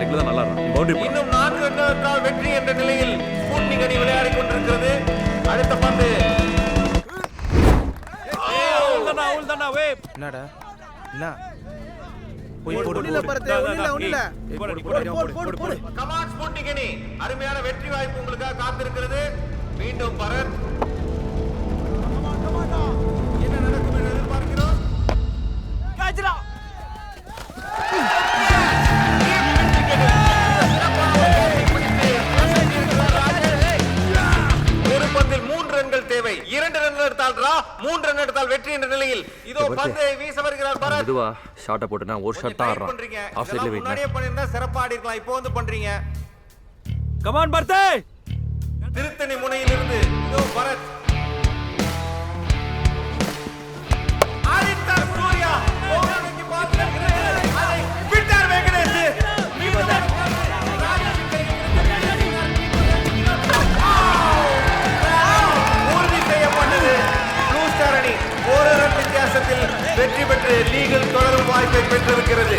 டெக்னிக்ல தான் நல்லா இருக்கும். பவுண்டரி போடு. இன்னும் 4 ரன்கள் வெற்றி என்ற நிலையில் ஸ்பூட்னிக் அணி விளையாடிக் கொண்டிருக்கிறது. அடுத்த பந்து உள்தானா வே. என்னடா என்ன போய் போடு ஒண்ணுல பரதே ஒண்ணுல போடு கமான் ஸ்பூட்னிக் அணி அருமையான வெற்றி வாய்ப்பு உங்களுக்காக காத்திருக்கிறது. மீண்டும் பரத் என்ன நடக்கும் என்று எதிர்பார்க்கிறோம். காஜ்ரா ஒரு பந்தில் 3 ரன்கள் தேவை. 2 ரன்கள் எடுத்தால் டிரா, 3 ரன் எடுத்தால் வெற்றி என்ற நிலையில் இதோ பந்தை வீச வருகிறார் பரத். இதுவா ஷாட்டை போட்டுனா ஒரு ஷாட் தான் ஆடுறான். ஆஃப் சைடுல வெயிட். முன்னாடியே பண்ணிருந்தா சிறப்பா ஆடி இருக்கலாம். இப்போ வந்து பண்றீங்க. கமான் பர்தே. திருத்தணி முனையில் இருந்து இதோ பரத் ஆதித்தர் சூர்யா ஓவருக்கு பால் இருக்கிறது. அதை விட்டார் வெங்கடேஷ். உறுதி செய்யப்பட்டது. ப்ளூ ஸ்டார் அணி 1 ரன் வித்தியாசத்தில் வெற்றி பெற்று லீகில் தொடரும் வாய்ப்பை பெற்றிருக்கிறது.